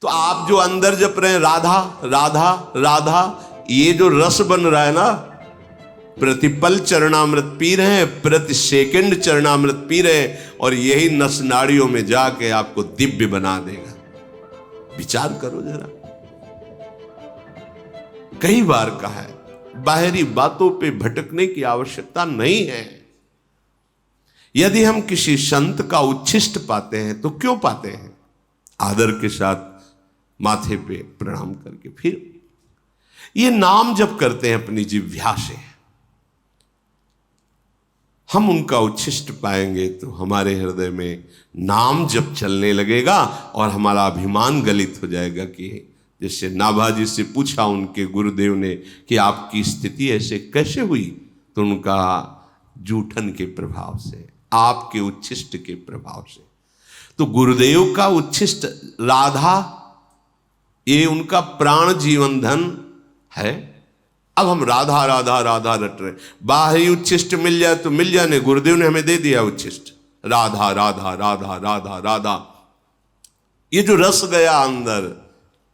तो आप जो अंदर जप रहे हैं राधा राधा राधा, ये जो रस बन रहा है ना, प्रतिपल चरणामृत पी रहे हैं, प्रति सेकंड चरणामृत पी रहे हैं, और यही नस नाड़ियों में जाके आपको दिव्य बना देगा। विचार करो जरा। कई बार कहा है, बाहरी बातों पे भटकने की आवश्यकता नहीं है। यदि हम किसी संत का उच्छिष्ट पाते हैं तो क्यों पाते हैं? आदर के साथ माथे पे प्रणाम करके फिर ये नाम जप करते हैं अपनी जिह्वा से। हम उनका उच्छिष्ट पाएंगे तो हमारे हृदय में नाम जप चलने लगेगा और हमारा अभिमान गलित हो जाएगा। कि जैसे नाभाजी से पूछा उनके गुरुदेव ने कि आपकी स्थिति ऐसे कैसे हुई, तो उनका जूठन के प्रभाव से, आपके उच्छिष्ट के प्रभाव से। तो गुरुदेव का उच्छिष्ट राधा, ये उनका प्राण जीवन धन है। अब हम राधा राधा राधा रट रहे, बाहरी उच्छिष्ट मिल जाए तो मिल जाने, गुरुदेव ने हमें दे दिया उच्छिष्ट, राधा राधा राधा राधा राधा। ये जो रस गया अंदर,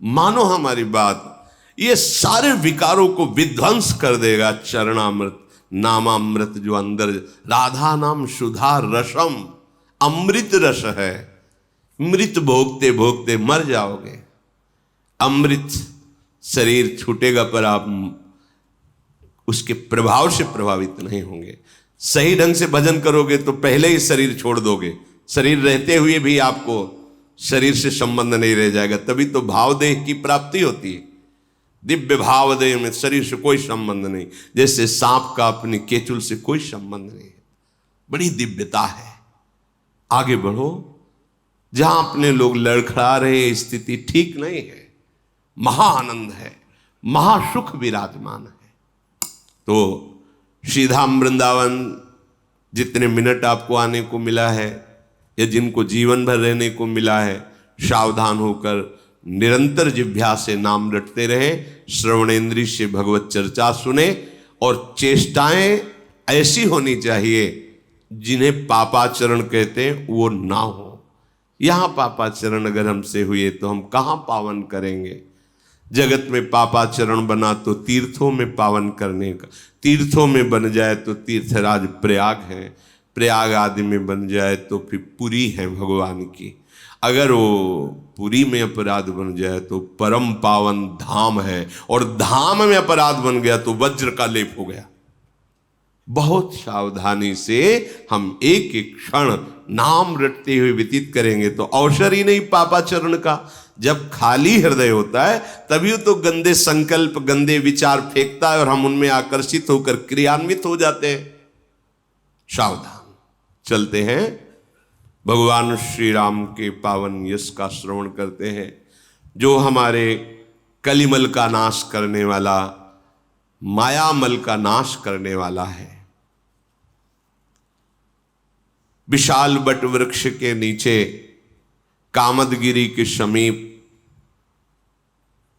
मानो हमारी बात, ये सारे विकारों को विध्वंस कर देगा। चरणामृत नामामृत जो अंदर, राधा नाम सुधा रसम, अमृत रस है। मृत भोगते भोगते मर जाओगे। अमृत शरीर छूटेगा पर आप उसके प्रभाव से प्रभावित नहीं होंगे। सही ढंग से भजन करोगे तो पहले ही शरीर छोड़ दोगे। शरीर रहते हुए भी आपको शरीर से संबंध नहीं रह जाएगा, तभी तो भावदेह की प्राप्ति होती है। दिव्य भावदेह में शरीर से कोई संबंध नहीं, जैसे सांप का अपनी केचुल से कोई संबंध नहीं है। बड़ी दिव्यता है। आगे बढ़ो। जहां अपने लोग लड़खड़ा रहे, स्थिति ठीक नहीं है, महाआनंद है, महासुख विराजमान है। तो सीधा वृंदावन जितने मिनट आपको आने को मिला है या जिनको जीवन भर रहने को मिला है, सावधान होकर निरंतर जिह्वा से नाम रटते रहे, श्रवणेन्द्रिय से भगवत चर्चा सुने, और चेष्टाएं ऐसी होनी चाहिए जिन्हें पापाचरण कहते हैं वो ना हो। यहां पापाचरण अगर हमसे हुए तो हम कहां पावन करेंगे? जगत में पापाचरण बना तो तीर्थों में पावन करने का, तीर्थों में बन जाए तो तीर्थराज प्रयाग है, प्रयाग आदि में बन जाए तो फिर पुरी है भगवान की। अगर वो पुरी में अपराध बन जाए तो परम पावन धाम है, और धाम में अपराध बन गया तो वज्र का लेप हो गया। बहुत सावधानी से हम एक एक क्षण नाम रटते हुए व्यतीत करेंगे तो अवसर ही नहीं पापाचरण का। जब खाली हृदय होता है तभी तो गंदे संकल्प, गंदे विचार फेंकता है और हम उनमें आकर्षित होकर क्रियान्वित हो जाते हैं। सावधान चलते हैं। भगवान श्री राम के पावन यश का श्रवण करते हैं, जो हमारे कलिमल का नाश करने वाला, मायामल का नाश करने वाला है। विशाल बट वृक्ष के नीचे कामदगिरी के समीप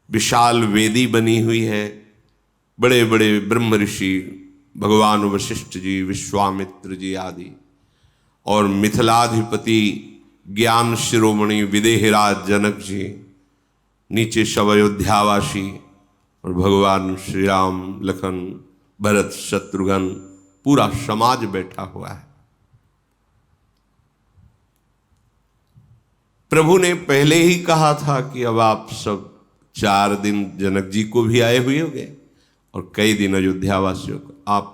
विशाल वेदी बनी हुई है। बड़े बड़े ब्रह्म ऋषि भगवान वशिष्ठ जी, विश्वामित्र जी आदि, और मिथिलाधिपति ज्ञान शिरोमणि विदेहराज जनक जी, नीचे सब अयोध्यावासी, और भगवान श्री राम, लखन, भरत, शत्रुघ्न, पूरा समाज बैठा हुआ है। प्रभु ने पहले ही कहा था कि अब आप सब 4 दिन जनक जी को भी आए हुए होंगे और कई दिन अयोध्यावासियों को आप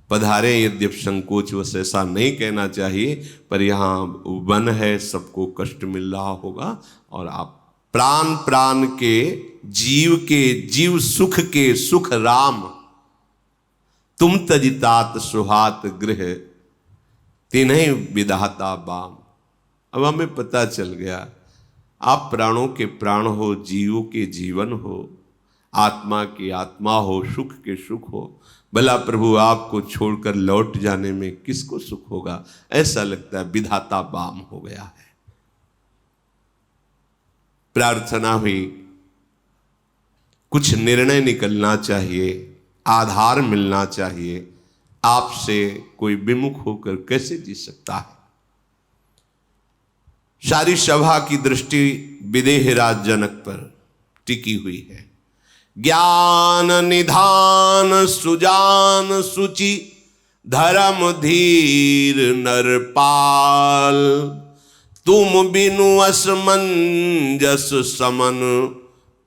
पधारे। यद्यपि संकोच वश ऐसा नहीं कहना चाहिए, पर यहाँ वन है, सबको कष्ट मिल रहा होगा, और आप प्राण प्राण के जीव सुख के सुख राम, तुम तजितात सुहात गृह तिन्हीं विधाता बाम। अब हमें पता चल गया आप प्राणों के प्राण हो, जीवों के जीवन हो, आत्मा की आत्मा हो, सुख के सुख हो। भला प्रभु आपको छोड़कर लौट जाने में किसको सुख होगा? ऐसा लगता है विधाता बाम हो गया है। प्रार्थना हुई, कुछ निर्णय निकलना चाहिए, आधार मिलना चाहिए। आपसे कोई विमुख होकर कैसे जी सकता है? सारी सभा की दृष्टि विदेहराज जनक पर टिकी हुई है। ज्ञान निधान सुजान सुचि धर्म धीर नरपाल, तुम बिनु असमंजस समन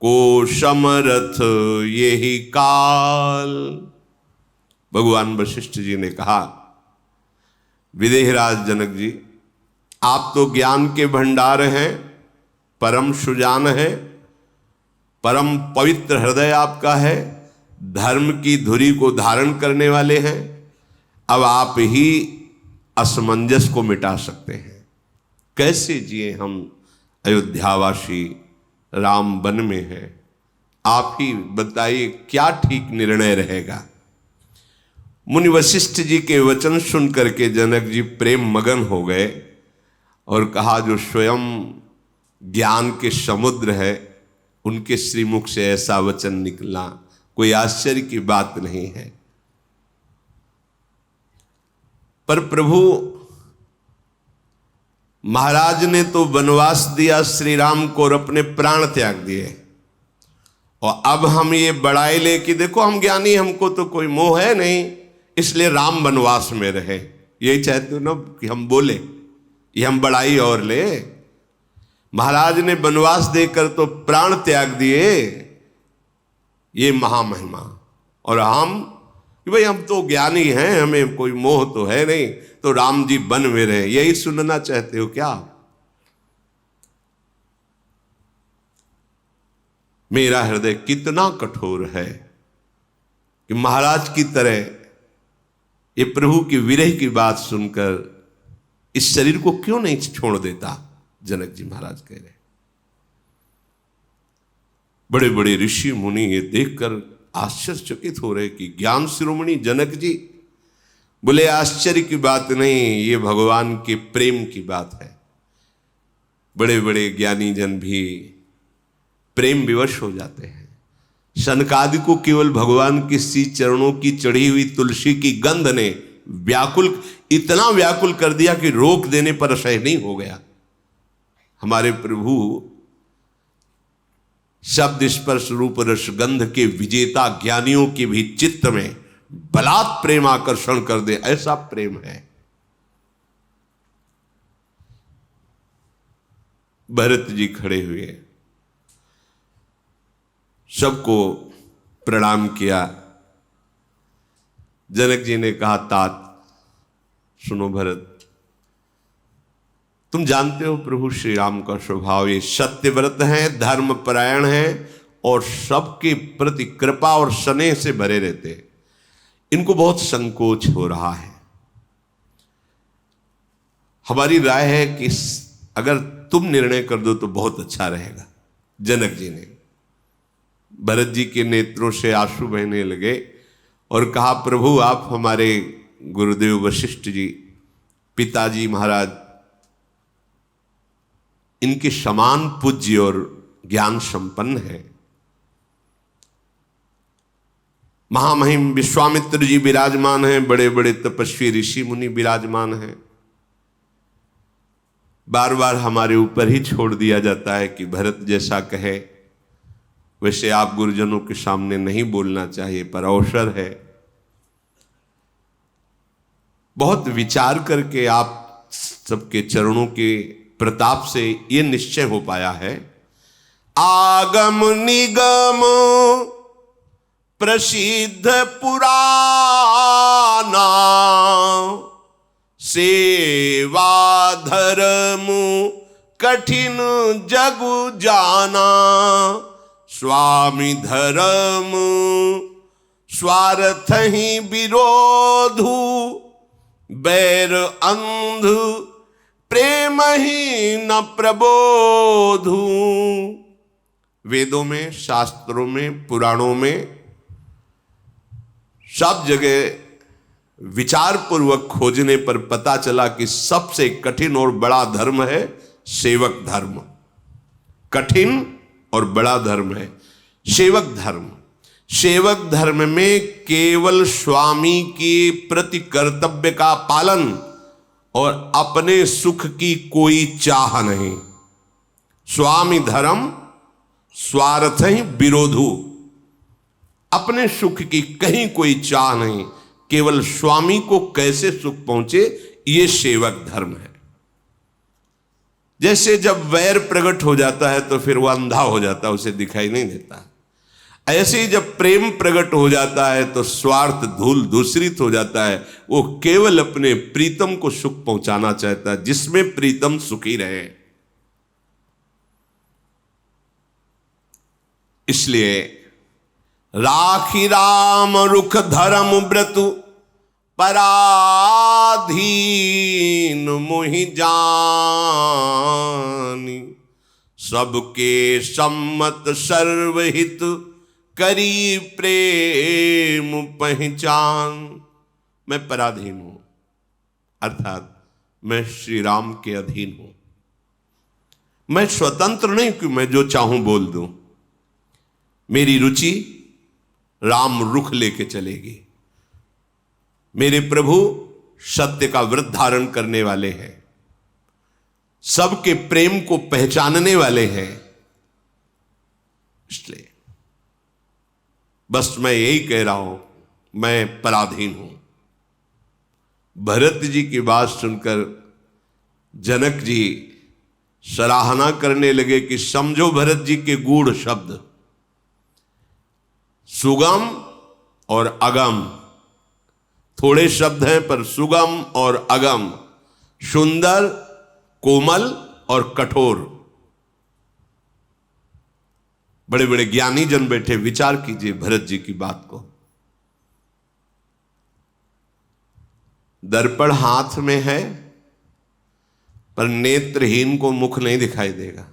को समरथ यही काल। भगवान वशिष्ठ जी ने कहा, विदेहराज जनक जी, आप तो ज्ञान के भंडार हैं, परम सुजान है, परम पवित्र हृदय आपका है, धर्म की धुरी को धारण करने वाले हैं। अब आप ही असमंजस को मिटा सकते हैं। कैसे जिए हम अयोध्यावासी, राम वन में है, आप ही बताइए क्या ठीक निर्णय रहेगा। मुनि वशिष्ठ जी के वचन सुन करके जनक जी प्रेम मगन हो गए और कहा, जो स्वयं ज्ञान के समुद्र है उनके श्रीमुख से ऐसा वचन निकलना कोई आश्चर्य की बात नहीं है। पर प्रभु महाराज ने तो वनवास दिया श्री राम को और अपने प्राण त्याग दिए, और अब हम ये बड़ाई ले कि देखो हम ज्ञानी, हमको तो कोई मोह है नहीं, इसलिए राम वनवास में रहे। यही चाहते हो ना कि हम बोले, ये हम बड़ाई और ले। महाराज ने वनवास देकर तो प्राण त्याग दिए, ये महामहिमा। और हम कि भाई हम तो ज्ञानी हैं, हमें कोई मोह तो है नहीं, तो राम जी वन में रहे। यही सुनना चाहते हो क्या? मेरा हृदय कितना कठोर है कि महाराज की तरह ये प्रभु की विरह की बात सुनकर इस शरीर को क्यों नहीं छोड़ देता। जनक जी महाराज कह रहे, बड़े बड़े ऋषि मुनि ये देखकर आश्चर्यचकित हो रहे कि ज्ञान शिरोमणि जनक जी। बोले आश्चर्य की बात नहीं, ये भगवान के प्रेम की बात है। बड़े बड़े ज्ञानी जन भी प्रेम विवश हो जाते हैं। सनकादि को केवल भगवान के श्री चरणों की चढ़ी हुई तुलसी की गंध ने इतना व्याकुल कर दिया कि रोक देने पर असह्य नहीं हो गया। हमारे प्रभु शब्द स्पर्श रूप रस गंध के विजेता ज्ञानियों के भी चित्त में बलात् प्रेम आकर्षण कर दे, ऐसा प्रेम है। भरत जी खड़े हुए, सबको प्रणाम किया। जनक जी ने कहा, तात सुनो भरत, तुम जानते हो प्रभु श्री राम का स्वभाव, ये सत्यव्रत हैं, धर्मपरायण हैं और सबके प्रति कृपा और स्नेह से भरे रहते हैं। इनको बहुत संकोच हो रहा है। हमारी राय है कि अगर तुम निर्णय कर दो तो बहुत अच्छा रहेगा। जनक जी ने भरत जी के नेत्रों से आंसू बहने लगे और कहा, प्रभु आप हमारे गुरुदेव वशिष्ठ जी, पिताजी महाराज, इनके समान पूज्य और ज्ञान संपन्न है। महामहिम विश्वामित्र जी विराजमान हैं, बड़े बड़े तपस्वी ऋषि मुनि विराजमान हैं। बार बार हमारे ऊपर ही छोड़ दिया जाता है कि भरत जैसा कहे वैसे आप गुरुजनों के सामने नहीं बोलना चाहिए, पर अवसर है। बहुत विचार करके आप सबके चरणों के प्रताप से ये निश्चय हो पाया है, आगम निगम प्रसिद्ध पुराना, सेवा धर्म कठिन जगु जाना, स्वामी धर्म स्वार्थ ही विरोधु, बैर अंध प्रेम ही न प्रबोधु। वेदों में, शास्त्रों में, पुराणों में सब जगह विचार पूर्वक खोजने पर पता चला कि सबसे कठिन और बड़ा धर्म है सेवक धर्म। कठिन और बड़ा धर्म है सेवक धर्म। सेवक धर्म में केवल स्वामी के प्रति कर्तव्य का पालन और अपने सुख की कोई चाह नहीं। स्वामी धर्म स्वार्थ ही विरोधु। अपने सुख की कहीं कोई चाह नहीं, केवल स्वामी को कैसे सुख पहुंचे, ये सेवक धर्म है। जैसे जब वैर प्रकट हो जाता है तो फिर वह अंधा हो जाता है, उसे दिखाई नहीं देता। ऐसे ही जब प्रेम प्रकट हो जाता है तो स्वार्थ धूल दूषित हो जाता है। वो केवल अपने प्रीतम को सुख पहुंचाना चाहता है, जिसमें प्रीतम सुखी रहे। इसलिए राखी राम रुख धर्म व्रतु पराधीन मोहि जानी। सबके सम्मत सर्वहित करी प्रेम पहचान। मैं पराधीन हूं, अर्थात मैं श्री राम के अधीन हूं। मैं स्वतंत्र नहीं कि मैं जो चाहूं बोल दूं। मेरी रुचि राम रुख लेके चलेगी। मेरे प्रभु सत्य का व्रत धारण करने वाले हैं, सबके प्रेम को पहचानने वाले हैं। इसलिए बस मैं यही कह रहा हूं, मैं पराधीन हूं। भरत जी की बात सुनकर जनक जी सराहना करने लगे कि समझो भरत जी के गूढ़ शब्द। सुगम और अगम, थोड़े शब्द हैं पर सुगम और अगम, सुंदर, कोमल और कठोर। बड़े बड़े ज्ञानी जन बैठे, विचार कीजिए भरत जी की बात को। दर्पण हाथ में है पर नेत्रहीन को मुख नहीं दिखाई देगा।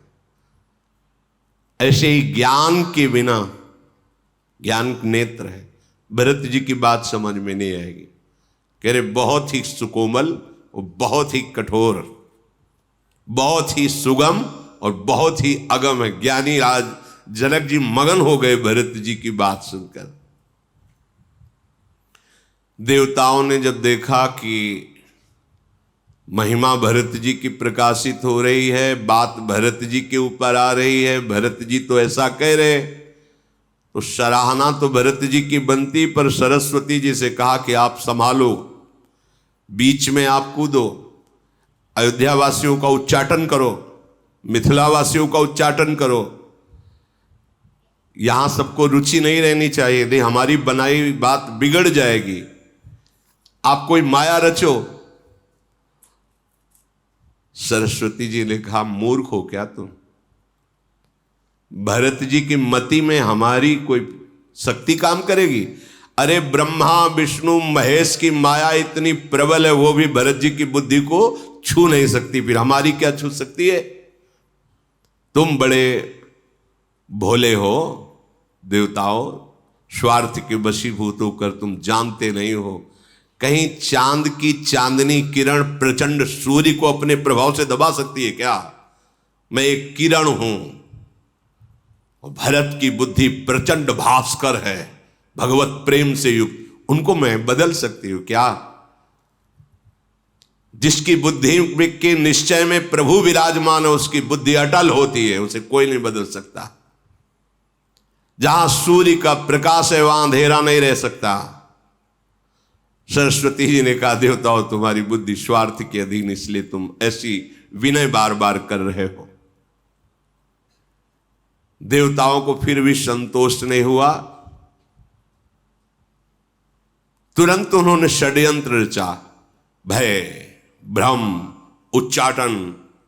ऐसे ही ज्ञान के बिना, ज्ञान नेत्र है, भरत जी की बात समझ में नहीं आएगी। कह रहे बहुत ही सुकोमल और बहुत ही कठोर, बहुत ही सुगम और बहुत ही अगम है। ज्ञानी राज जनक जी मगन हो गए भरत जी की बात सुनकर। देवताओं ने जब देखा कि महिमा भरत जी की प्रकाशित हो रही है, बात भरत जी के ऊपर आ रही है, भरत जी तो ऐसा कह रहे, तो सराहना तो भरत जी की बनती, पर सरस्वती जी से कहा कि आप संभालो, बीच में आप कूदो, अयोध्या वासियों का उच्चाटन करो, मिथिला वासियों का उच्चाटन करो। यहां सबको रुचि नहीं रहनी चाहिए, नहीं हमारी बनाई बात बिगड़ जाएगी। आप कोई माया रचो। सरस्वती जी ने कहा मूर्ख हो क्या तुम? भरत जी की मति में हमारी कोई शक्ति काम करेगी? अरे ब्रह्मा विष्णु महेश की माया इतनी प्रबल है, वो भी भरत जी की बुद्धि को छू नहीं सकती, फिर हमारी क्या छू सकती है? तुम बड़े भोले हो देवताओं, स्वार्थ के वशीभूत होकर तुम जानते नहीं हो, कहीं चांद की चांदनी किरण प्रचंड सूर्य को अपने प्रभाव से दबा सकती है क्या? मैं एक किरण हूं। भरत की बुद्धि प्रचंड भास्कर है, भगवत प्रेम से युक्त, उनको मैं बदल सकती हूं क्या? जिसकी बुद्धि के निश्चय में प्रभु विराजमान है, उसकी बुद्धि अटल होती है, उसे कोई नहीं बदल सकता। जहां सूर्य का प्रकाश है वहां अंधेरा नहीं रह सकता। सरस्वती जी ने कहा देवताओं तुम्हारी बुद्धि स्वार्थ के अधीन, इसलिए तुम ऐसी विनय बार बार कर रहे हो। देवताओं को फिर भी संतोष नहीं हुआ। तुरंत उन्होंने षड्यंत्र रचा, भय, भ्रम, उच्चाटन,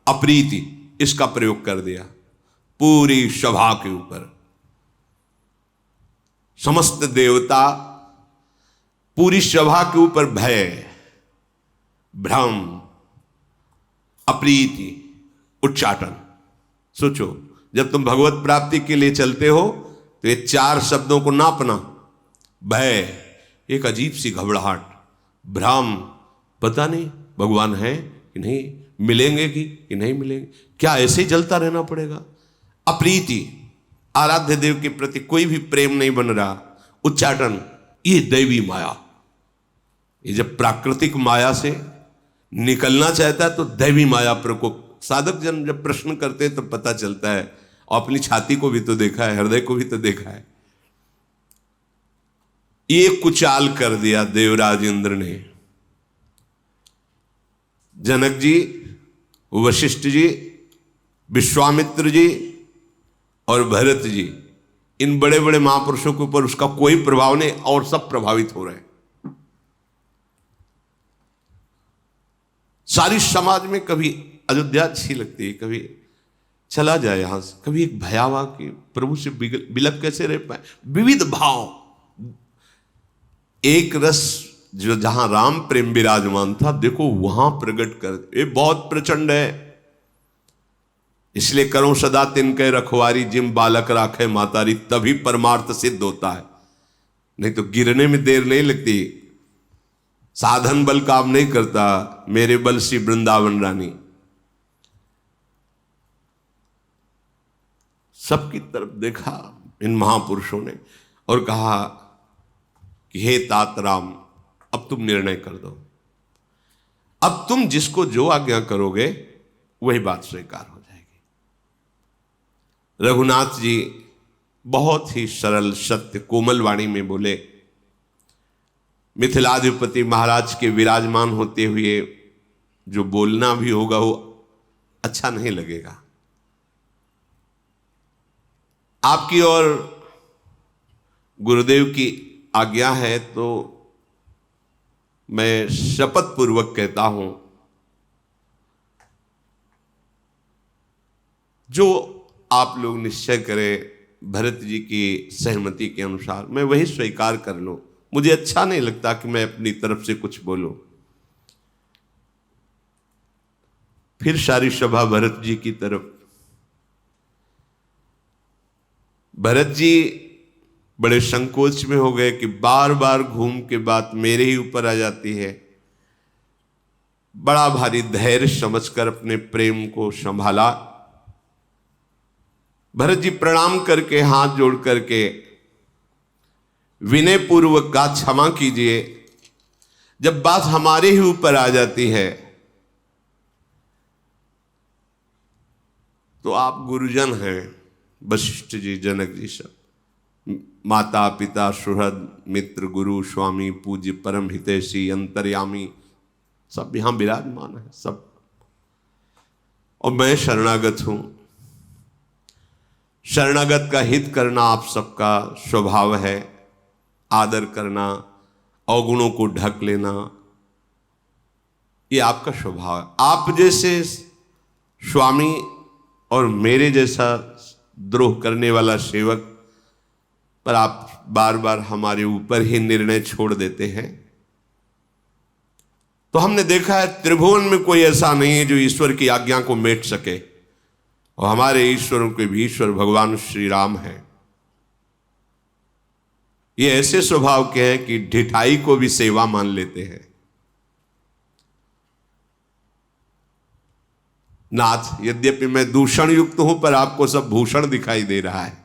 अप्रीति, इसका प्रयोग कर दिया पूरी सभा के ऊपर। समस्त देवता पूरी सभा के ऊपर भय, भ्रम, अप्रीति, उच्चाटन। सोचो, जब तुम भगवत प्राप्ति के लिए चलते हो तो ये चार शब्दों को नापना। भय, एक अजीब सी घबराहट, भ्रम, पता नहीं भगवान है कि नहीं, मिलेंगे कि नहीं मिलेंगे, क्या ऐसे ही जलता रहना पड़ेगा। अप्रीति, आराध्य देव के प्रति कोई भी प्रेम नहीं बन रहा। उच्चाटन, ये दैवी माया, ये जब प्राकृतिक माया से निकलना चाहता है तो दैवी माया प्रकोप। साधक जन जब प्रश्न करते हैं तो पता चलता है, और अपनी छाती को भी तो देखा है, हृदय को भी तो देखा है। ये कुचाल कर दिया देवराज इंद्र ने। जनक जी, वशिष्ठ जी, विश्वामित्र जी और भरत जी, इन बड़े बड़े महापुरुषों के ऊपर उसका कोई प्रभाव नहीं, और सब प्रभावित हो रहे हैं। सारी समाज में कभी अयोध्या अच्छी लगती है, कभी चला जाए यहां से, कभी एक भयावह कि प्रभु से बिलक कैसे रह पाए। विविध भाव, एक रस जो जहां राम प्रेम विराजमान था, देखो वहां प्रकट कर, ये बहुत प्रचंड है। इसलिए करो सदा तिनके रखवारी, जिम बालक राखे मातारी, तभी परमार्थ सिद्ध होता है। नहीं तो गिरने में देर नहीं लगती। साधन बल काम नहीं करता, मेरे बल सी वृंदावन रानी। सबकी तरफ देखा इन महापुरुषों ने और कहा कि हे तात राम, अब तुम निर्णय कर दो। अब तुम जिसको जो आज्ञा करोगे वही बात स्वीकार हो जाएगी। रघुनाथ जी बहुत ही सरल सत्य कोमल वाणी में बोले, मिथिलाधिपति महाराज के विराजमान होते हुए जो बोलना भी होगा वो अच्छा नहीं लगेगा। आपकी और गुरुदेव की आज्ञा है तो मैं शपथ पूर्वक कहता हूं, जो आप लोग निश्चय करें भरत जी की सहमति के अनुसार, मैं वही स्वीकार कर लूं। मुझे अच्छा नहीं लगता कि मैं अपनी तरफ से कुछ बोलूं। फिर सारी सभा भरत जी की तरफ। भरत जी बड़े संकोच में हो गए कि बार बार घूम के बात मेरे ही ऊपर आ जाती है। बड़ा भारी धैर्य समझकर अपने प्रेम को संभाला। भरत जी प्रणाम करके, हाथ जोड़ करके विनय पूर्वक का क्षमा कीजिए, जब बात हमारे ही ऊपर आ जाती है तो आप गुरुजन हैं, वशिष्ठ जी, जनक जी, सब माता पिता सुहृद मित्र गुरु स्वामी पूज्य परम हितैषी अंतर्यामी सब यहां विराजमान है सब। और मैं शरणागत हूं। शरणागत का हित करना आप सबका स्वभाव है, आदर करना, अवगुणों को ढक लेना, ये आपका स्वभाव है। आप जैसे स्वामी और मेरे जैसा द्रोह करने वाला सेवक पर आप बार बार हमारे ऊपर ही निर्णय छोड़ देते हैं। तो हमने देखा है त्रिभुवन में कोई ऐसा नहीं है जो ईश्वर की आज्ञा को मेट सके, और हमारे ईश्वरों के भी ईश्वर भगवान श्री राम हैं। ये ऐसे स्वभाव के हैं कि ढिठाई को भी सेवा मान लेते हैं। नाथ, यद्यपि मैं दूषण युक्त हूं पर आपको सब भूषण दिखाई दे रहा है।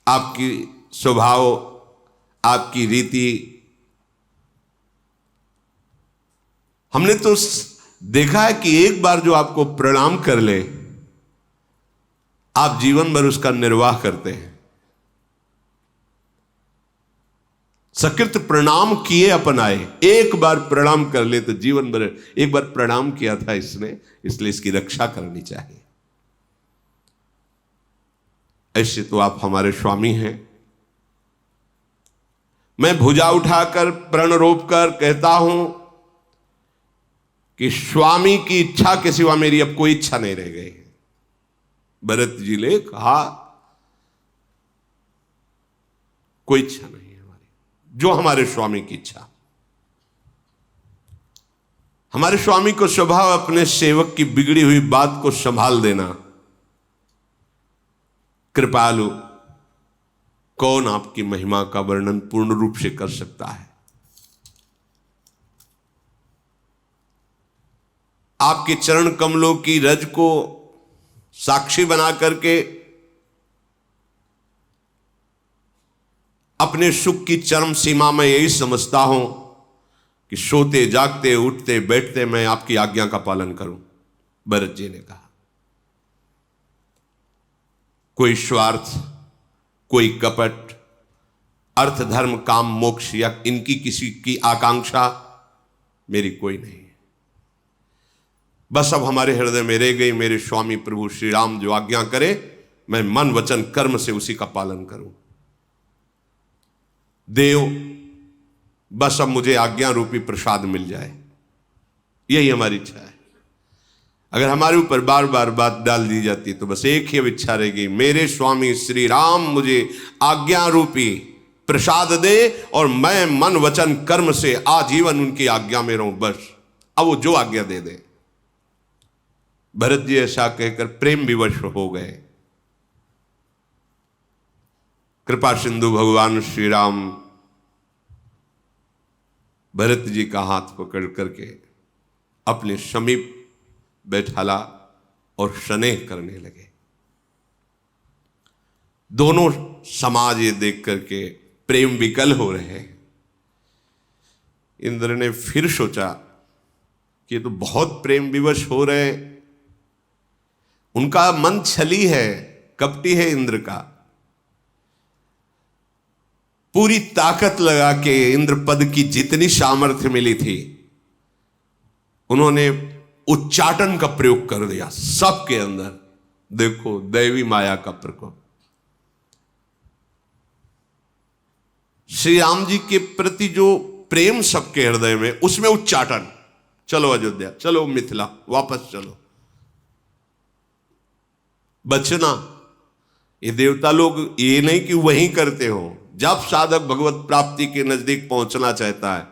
आपकी स्वभाव, आपकी रीति, हमने तो देखा है कि एक बार जो आपको प्रणाम कर ले, आप जीवन भर उसका निर्वाह करते हैं। सकृत प्रणाम किए अपनाए, एक बार प्रणाम कर ले तो जीवन भर। एक बार प्रणाम किया था इसने, इसलिए इसकी रक्षा करनी चाहिए। ऐसे तो आप हमारे स्वामी हैं। मैं भुजा उठाकर प्रण रोप कर कहता हूं कि स्वामी की इच्छा के सिवा मेरी अब कोई इच्छा नहीं रह गई। भरत जी ने कहा कोई इच्छा नहीं है हमारी, जो हमारे स्वामी की इच्छा। हमारे स्वामी को स्वभाव अपने सेवक की बिगड़ी हुई बात को संभाल देना। कृपालु, कौन आपकी महिमा का वर्णन पूर्ण रूप से कर सकता है। आपके चरण कमलों की रज को साक्षी बना करके अपने सुख की चरम सीमा में यही समझता हूं कि सोते जागते उठते बैठते मैं आपकी आज्ञा का पालन करूं। भरत जी ने कहा कोई स्वार्थ, कोई कपट, अर्थ धर्म काम मोक्ष या इनकी किसी की आकांक्षा मेरी कोई नहीं। बस अब हमारे हृदय में रह गई मेरे स्वामी प्रभु श्री राम जो आज्ञा करे मैं मन वचन कर्म से उसी का पालन करूं। देव बस अब मुझे आज्ञा रूपी प्रसाद मिल जाए, यही हमारी इच्छा है। अगर हमारे ऊपर बार बार बात डाल दी जाती तो बस एक ही अब इच्छा रहेगी, मेरे स्वामी श्री राम मुझे आज्ञा रूपी प्रसाद दे और मैं मन वचन कर्म से आजीवन उनकी आज्ञा में रहूं। बस अब वो जो आज्ञा दे दे। भरत जी ऐसा कहकर प्रेम विवश हो गए। कृपा सिंधु भगवान श्री राम भरत जी का हाथ पकड़ करके अपने समीप बैठाला और स्नेह करने लगे। दोनों समाज ये देख करके प्रेम विकल हो रहे हैं। इंद्र ने फिर सोचा कि ये तो बहुत प्रेम विवश हो रहे हैं। उनका मन छली है, कपटी है इंद्र का। पूरी ताकत लगा के इंद्र पद की जितनी सामर्थ्य मिली थी उन्होंने उच्चाटन का प्रयोग कर दिया सबके अंदर। देखो दैवी माया का प्रकोप। श्री राम जी के प्रति जो प्रेम सबके हृदय में, उसमें उच्चाटन। चलो अयोध्या, चलो मिथिला, वापस चलो। बचना, ये देवता लोग ये नहीं कि वहीं करते हो। जब साधक भगवत प्राप्ति के नजदीक पहुंचना चाहता है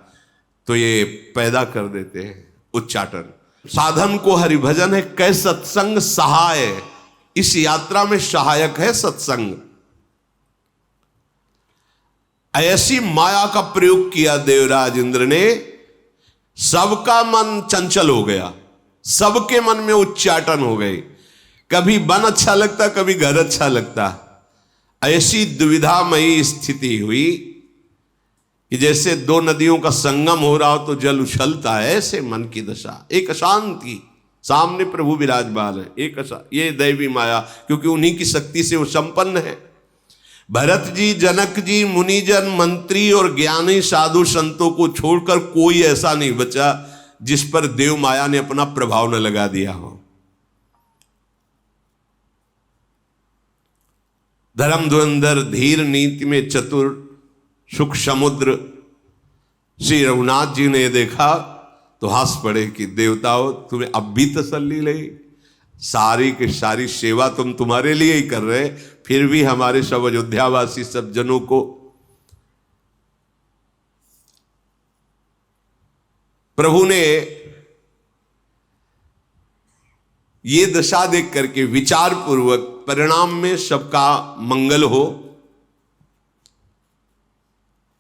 तो ये पैदा कर देते हैं उच्चाटन। साधन को हरिभजन है, कै सत्संग सहाय। इस यात्रा में सहायक है सत्संग। ऐसी माया का प्रयोग किया देवराज इंद्र ने, सबका मन चंचल हो गया, सबके मन में उच्चाटन हो गई। कभी वन अच्छा लगता, कभी घर अच्छा लगता। ऐसी दुविधामयी स्थिति हुई कि जैसे दो नदियों का संगम हो रहा हो तो जल उछलता है, ऐसे मन की दशा। एक अशांति, सामने प्रभु विराजमान है, एक ये दैवी माया, क्योंकि उन्हीं की शक्ति से वो संपन्न है। भरत जी, जनक जी, मुनिजन, मंत्री और ज्ञानी साधु संतों को छोड़कर कोई ऐसा नहीं बचा जिस पर देव माया ने अपना प्रभाव न लगा दिया हो। धर्म धुरंधर, धीर, नीति में चतुर, सुख समुद्र श्री रघुनाथ जी ने देखा तो हंस पड़े कि देवताओं तुम्हें अब भी तसल्ली लगी। सारी की सारी सेवा तुम तुम्हारे लिए ही कर रहे, फिर भी हमारे सब अयोध्यावासी सब जनों को प्रभु ने ये दशा देख करके विचार पूर्वक, परिणाम में सबका मंगल हो।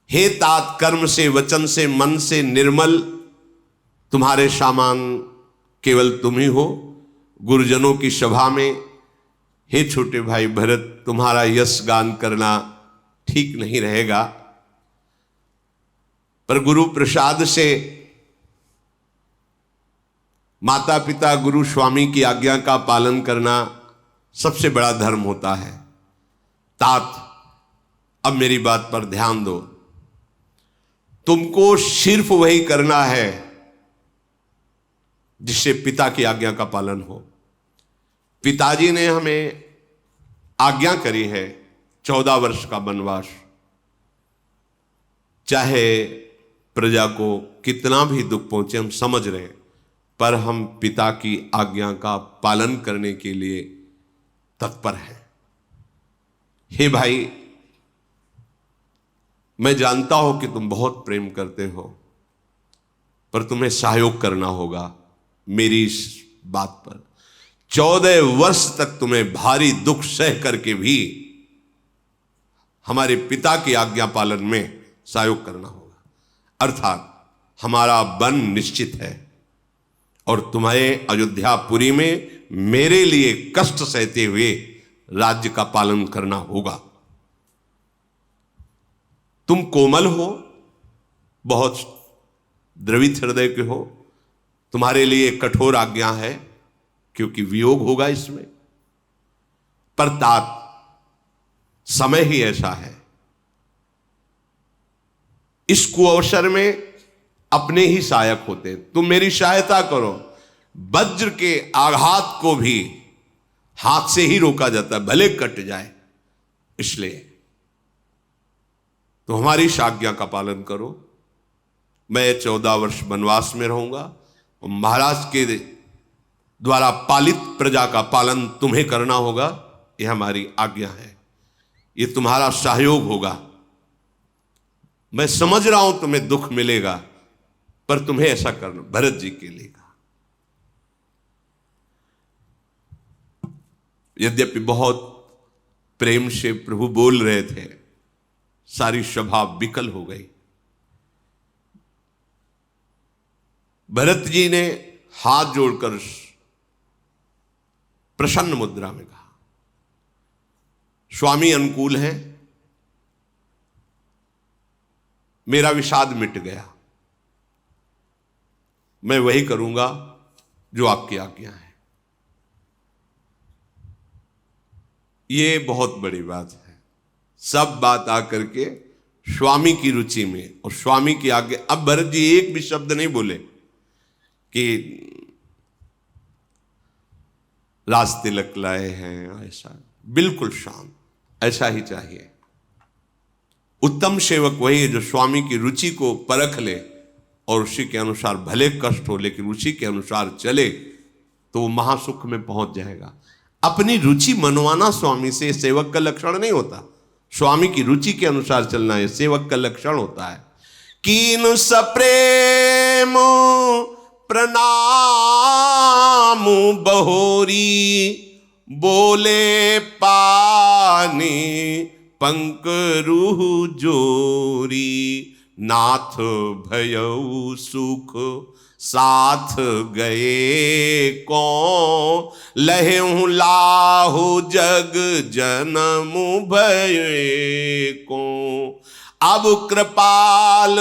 हे तात, कर्म से, वचन से, मन से निर्मल तुम्हारे सामान केवल तुम ही हो। गुरुजनों की सभा में हे छोटे भाई भरत, तुम्हारा यश गान करना ठीक नहीं रहेगा, पर गुरु प्रसाद से माता पिता गुरु स्वामी की आज्ञा का पालन करना सबसे बड़ा धर्म होता है। तात, अब मेरी बात पर ध्यान दो। तुमको सिर्फ वही करना है जिससे पिता की आज्ञा का पालन हो। पिताजी ने हमें आज्ञा करी है 14 वर्ष का वनवास। चाहे प्रजा को कितना भी दुख पहुंचे, हम समझ रहे हैं, पर हम पिता की आज्ञा का पालन करने के लिए तत्पर हैं। हे भाई, मैं जानता हूं कि तुम बहुत प्रेम करते हो, पर तुम्हें सहयोग करना होगा मेरी इस बात पर। 14 वर्ष तक तुम्हें भारी दुख सह करके भी हमारे पिता की आज्ञा पालन में सहयोग करना होगा। अर्थात हमारा वन निश्चित है और तुम्हें अयोध्यापुरी में मेरे लिए कष्ट सहते हुए राज्य का पालन करना होगा। तुम कोमल हो, बहुत द्रवित हृदय के हो, तुम्हारे लिए कठोर आज्ञा है क्योंकि वियोग होगा इसमें, पर तात समय ही ऐसा है। इस कुअवसर में अपने ही सहायक होते हैं। तुम मेरी सहायता करो। वज्र के आघात को भी हाथ से ही रोका जाता है, भले कट जाए। इसलिए तो हमारी इस आज्ञा का पालन करो। मैं 14 वर्ष वनवास में रहूंगा और महाराज के द्वारा पालित प्रजा का पालन तुम्हें करना होगा। यह हमारी आज्ञा है, ये तुम्हारा सहयोग होगा। मैं समझ रहा हूं तुम्हें दुख मिलेगा, पर तुम्हें ऐसा करना भरत जी के लिए कहा। यद्यपि बहुत प्रेम से प्रभु बोल रहे थे, सारी सभा विकल हो गई। भरत जी ने हाथ जोड़कर प्रसन्न मुद्रा में कहा, स्वामी अनुकूल है, मेरा विषाद मिट गया, मैं वही करूंगा जो आपकी आज्ञा है। ये बहुत बड़ी बात है। सब बात आकर के स्वामी की रुचि में और स्वामी की आज्ञा। अब भरत जी एक भी शब्द नहीं बोले कि राज तिलक लाए हैं, ऐसा बिल्कुल शांत, ऐसा ही चाहिए। उत्तम सेवक वही है जो स्वामी की रुचि को परख ले और उसी के अनुसार, भले कष्ट हो लेकिन उसी के अनुसार चले, तो वो महासुख में पहुंच जाएगा। अपनी रुचि मनवाना स्वामी से सेवक का लक्षण नहीं होता। स्वामी की रुचि के अनुसार चलना है सेवक का लक्षण होता है। कीन सप्रेम प्रणाम बहोरी, बोले पानी पंकरुह जोरी, नाथ भयउ सुख साथ गए को, लहु लाहु जग जनम भये को। अब कृपाल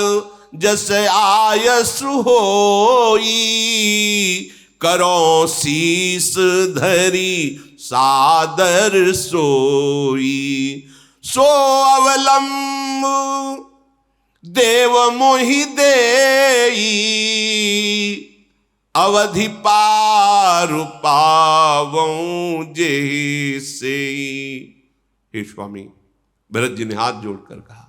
जस आयसु होई, करो शीस धरी सादर सोई। सो अवलंब देव मोहि देई, अवधि पार पावऊं जैसे। हे स्वामी, भरत जी ने हाथ जोड़कर कहा,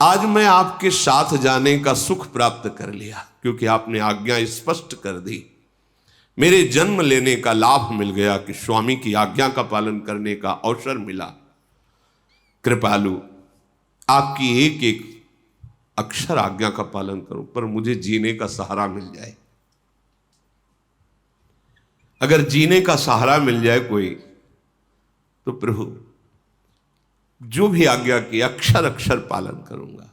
आज मैं आपके साथ जाने का सुख प्राप्त कर लिया, क्योंकि आपने आज्ञा स्पष्ट कर दी। मेरे जन्म लेने का लाभ मिल गया कि स्वामी की आज्ञा का पालन करने का अवसर मिला। कृपालु, आपकी एक एक अक्षर आज्ञा का पालन करूं, पर मुझे जीने का सहारा मिल जाए। अगर जीने का सहारा मिल जाए कोई, तो प्रभु जो भी आज्ञा की अक्षर अक्षर पालन करूंगा।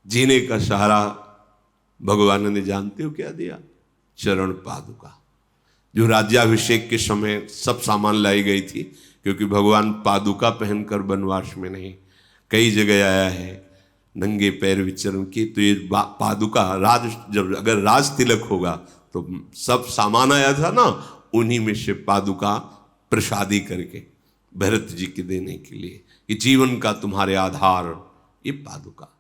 जीने का सहारा भगवान ने जानते हो क्या दिया? चरण पादुका, जो राज्याभिषेक के समय सब सामान लाई गई थी, क्योंकि भगवान पादुका पहनकर वनवास में नहीं, कई जगह आया है नंगे पैर विचरण की। तो ये पादुका राज, जब अगर राज तिलक होगा तो सब सामान आया था ना, उन्हीं में से पादुका प्रसादी करके भरत जी के देने के लिए, कि जीवन का तुम्हारे आधार ये पादुका।